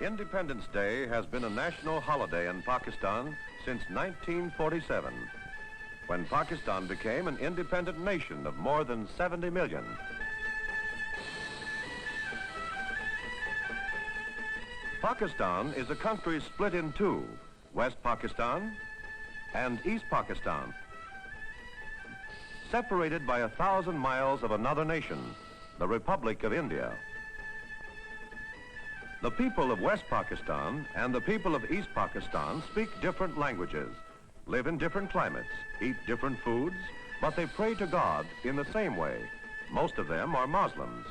Independence Day has been a national holiday in Pakistan since 1947, when Pakistan became an independent nation of more than 70 million. Pakistan is a country split in two, West Pakistan and East Pakistan, separated by 1,000 miles of another nation, the Republic of India. The people of West Pakistan and the people of East Pakistan speak different languages, live in different climates, eat different foods, but they pray to God in the same way. Most of them are Muslims.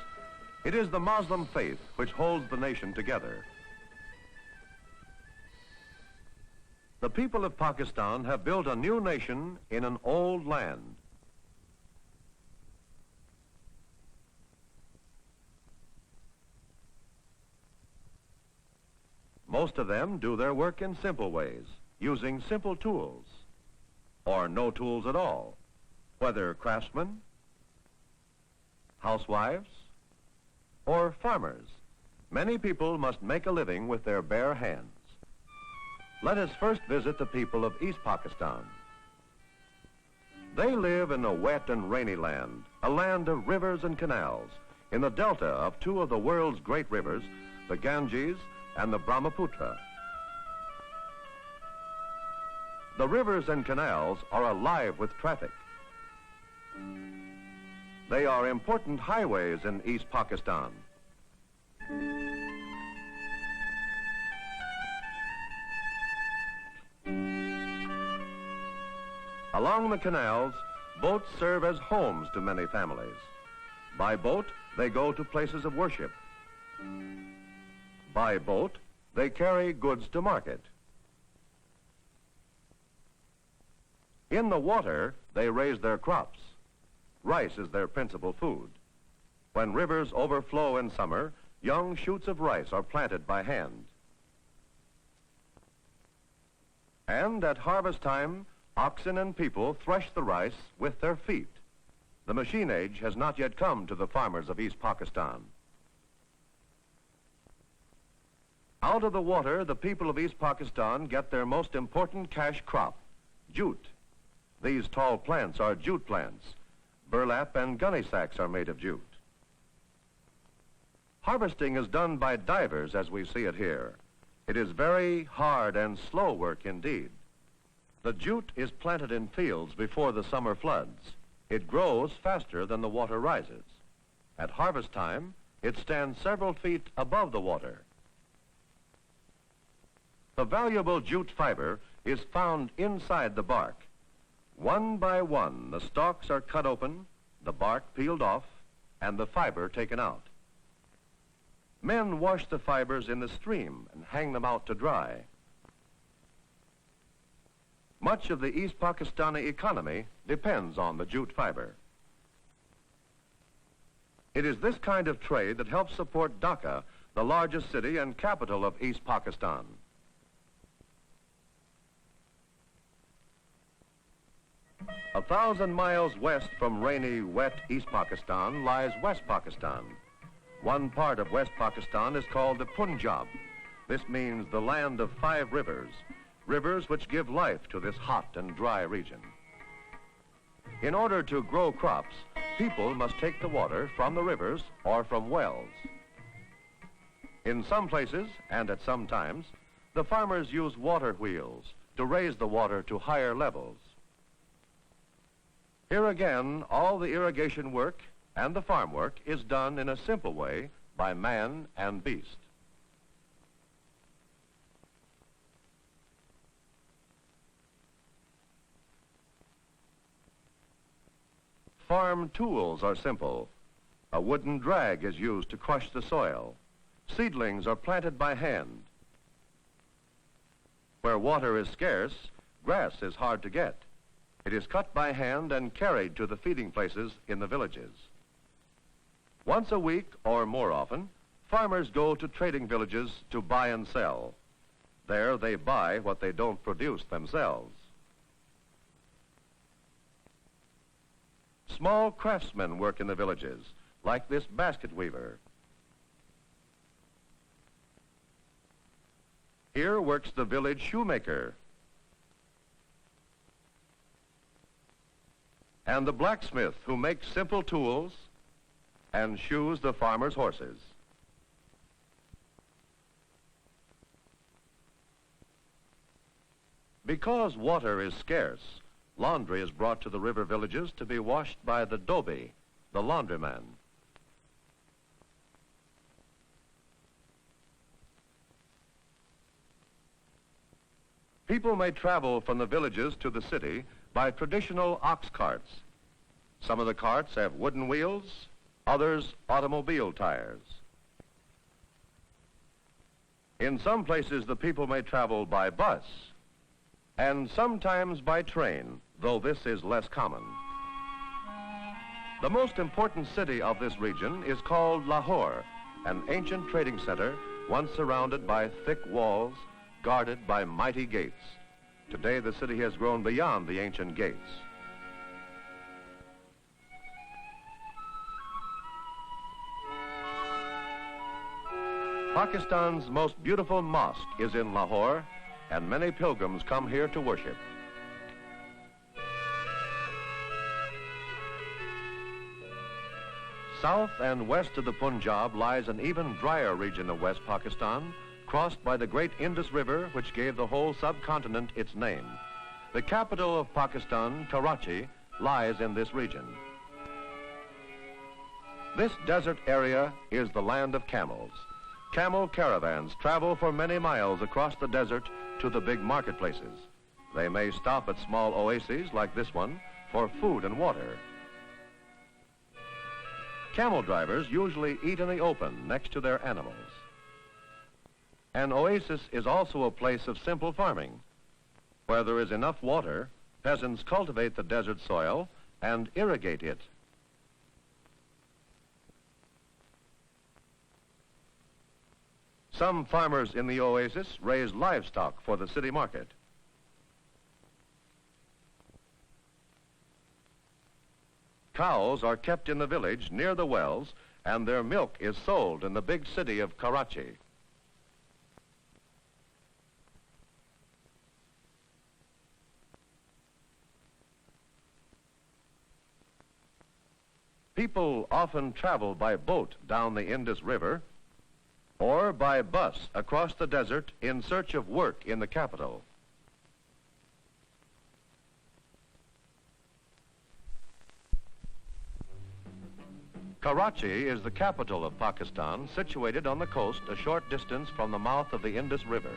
It is the Muslim faith which holds the nation together. The people of Pakistan have built a new nation in an old land. Most of them do their work in simple ways, using simple tools, or no tools at all, whether craftsmen, housewives, or farmers. Many people must make a living with their bare hands. Let us first visit the people of East Pakistan. They live in a wet and rainy land, a land of rivers and canals, in the delta of two of the world's great rivers, the Ganges and the Brahmaputra. The rivers and canals are alive with traffic. They are important highways in East Pakistan. Along the canals, boats serve as homes to many families. By boat, they go to places of worship. By boat, they carry goods to market. In the water, they raise their crops. Rice is their principal food. When rivers overflow in summer, young shoots of rice are planted by hand. And at harvest time, oxen and people thresh the rice with their feet. The machine age has not yet come to the farmers of East Pakistan. Out of the water, the people of East Pakistan get their most important cash crop, jute. These tall plants are jute plants. Burlap and gunny sacks are made of jute. Harvesting is done by divers as we see it here. It is very hard and slow work indeed. The jute is planted in fields before the summer floods. It grows faster than the water rises. At harvest time, it stands several feet above the water. The valuable jute fiber is found inside the bark. One by one, the stalks are cut open, the bark peeled off, and the fiber taken out. Men wash the fibers in the stream and hang them out to dry. Much of the East Pakistani economy depends on the jute fiber. It is this kind of trade that helps support Dhaka, the largest city and capital of East Pakistan. A 1,000 miles west from rainy, wet East Pakistan lies West Pakistan. One part of West Pakistan is called the Punjab. This means the land of 5 rivers, rivers which give life to this hot and dry region. In order to grow crops, people must take the water from the rivers or from wells. In some places, and at some times, the farmers use water wheels to raise the water to higher levels. Here again, all the irrigation work and the farm work is done in a simple way by man and beast. Farm tools are simple. A wooden drag is used to crush the soil. Seedlings are planted by hand. Where water is scarce, grass is hard to get. It is cut by hand and carried to the feeding places in the villages. Once a week, or more often, farmers go to trading villages to buy and sell. There they buy what they don't produce themselves. Small craftsmen work in the villages, like this basket weaver. Here works the village shoemaker and the blacksmith who makes simple tools and shoes the farmer's horses. Because water is scarce, laundry is brought to the river villages to be washed by the dhobi, the laundryman. People may travel from the villages to the city by traditional ox carts. Some of the carts have wooden wheels, others automobile tires. In some places, the people may travel by bus and sometimes by train, though this is less common. The most important city of this region is called Lahore, an ancient trading center once surrounded by thick walls, guarded by mighty gates. Today, the city has grown beyond the ancient gates. Pakistan's most beautiful mosque is in Lahore, and many pilgrims come here to worship. South and west of the Punjab lies an even drier region of West Pakistan, crossed by the great Indus River, which gave the whole subcontinent its name. The capital of Pakistan, Karachi, lies in this region. This desert area is the land of camels. Camel caravans travel for many miles across the desert to the big marketplaces. They may stop at small oases like this one for food and water. Camel drivers usually eat in the open next to their animals. An oasis is also a place of simple farming. Where there is enough water, peasants cultivate the desert soil and irrigate it. Some farmers in the oasis raise livestock for the city market. Cows are kept in the village near the wells, and their milk is sold in the big city of Karachi. People often travel by boat down the Indus River or by bus across the desert in search of work in the capital. Karachi is the capital of Pakistan, situated on the coast a short distance from the mouth of the Indus River.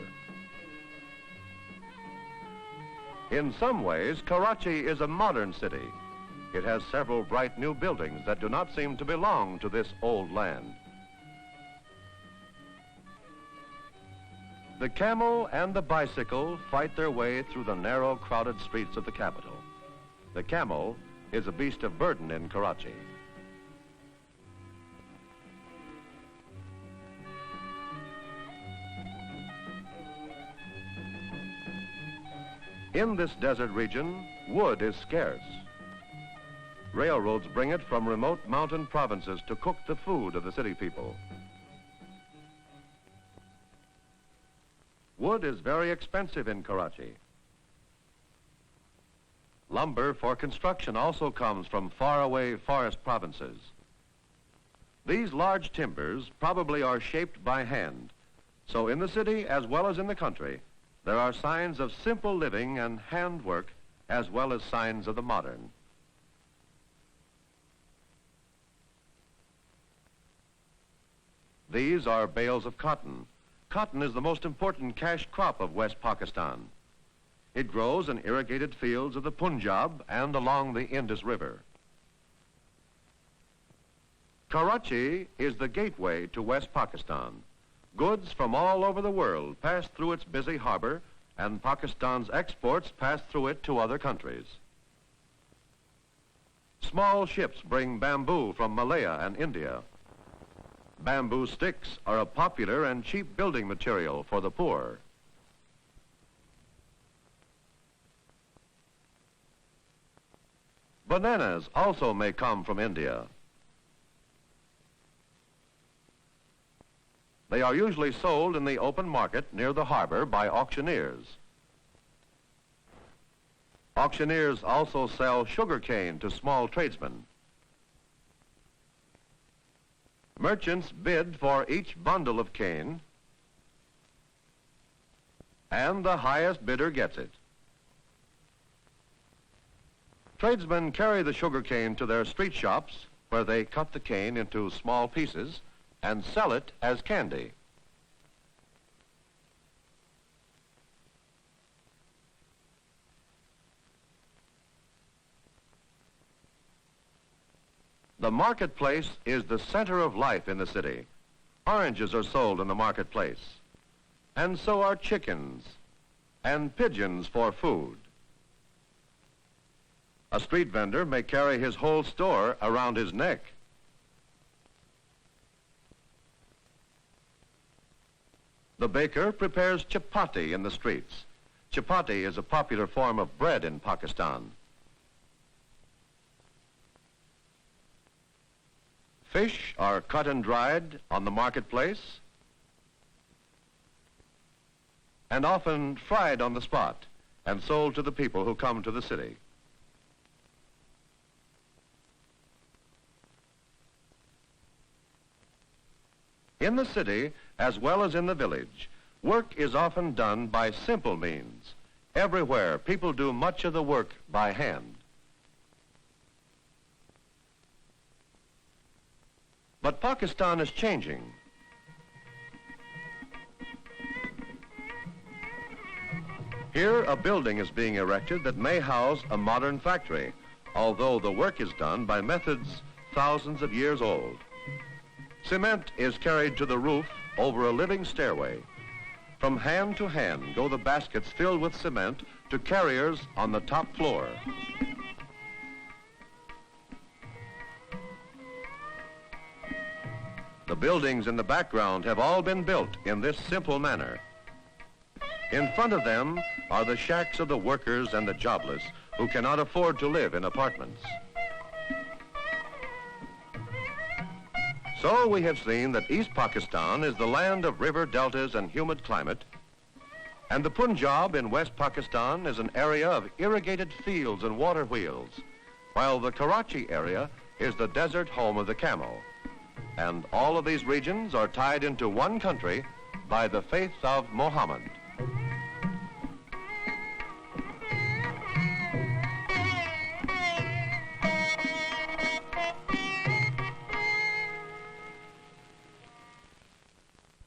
In some ways, Karachi is a modern city. It has several bright new buildings that do not seem to belong to this old land. The camel and the bicycle fight their way through the narrow, crowded streets of the capital. The camel is a beast of burden in Karachi. In this desert region, wood is scarce. Railroads bring it from remote mountain provinces to cook the food of the city people. Wood is very expensive in Karachi. Lumber for construction also comes from faraway forest provinces. These large timbers probably are shaped by hand. So in the city as well as in the country, there are signs of simple living and handwork as well as signs of the modern. These are bales of cotton. Cotton is the most important cash crop of West Pakistan. It grows in irrigated fields of the Punjab and along the Indus River. Karachi is the gateway to West Pakistan. Goods from all over the world pass through its busy harbor, and Pakistan's exports pass through it to other countries. Small ships bring bamboo from Malaya and India. Bamboo sticks are a popular and cheap building material for the poor. Bananas also may come from India. They are usually sold in the open market near the harbor by auctioneers. Auctioneers also sell sugar cane to small tradesmen. Merchants bid for each bundle of cane, and the highest bidder gets it. Tradesmen carry the sugar cane to their street shops, where they cut the cane into small pieces and sell it as candy. The marketplace is the center of life in the city. Oranges are sold in the marketplace, and so are chickens and pigeons for food. A street vendor may carry his whole store around his neck. The baker prepares chapati in the streets. Chapati is a popular form of bread in Pakistan. Fish are cut and dried on the marketplace and often fried on the spot and sold to the people who come to the city. In the city, as well as in the village, work is often done by simple means. Everywhere, people do much of the work by hand. But Pakistan is changing. Here, a building is being erected that may house a modern factory, although the work is done by methods thousands of years old. Cement is carried to the roof over a living stairway. From hand to hand go the baskets filled with cement to carriers on the top floor. The buildings in the background have all been built in this simple manner. In front of them are the shacks of the workers and the jobless who cannot afford to live in apartments. So we have seen that East Pakistan is the land of river deltas and humid climate, and the Punjab in West Pakistan is an area of irrigated fields and water wheels, while the Karachi area is the desert home of the camel. And all of these regions are tied into one country by the faith of Muhammad.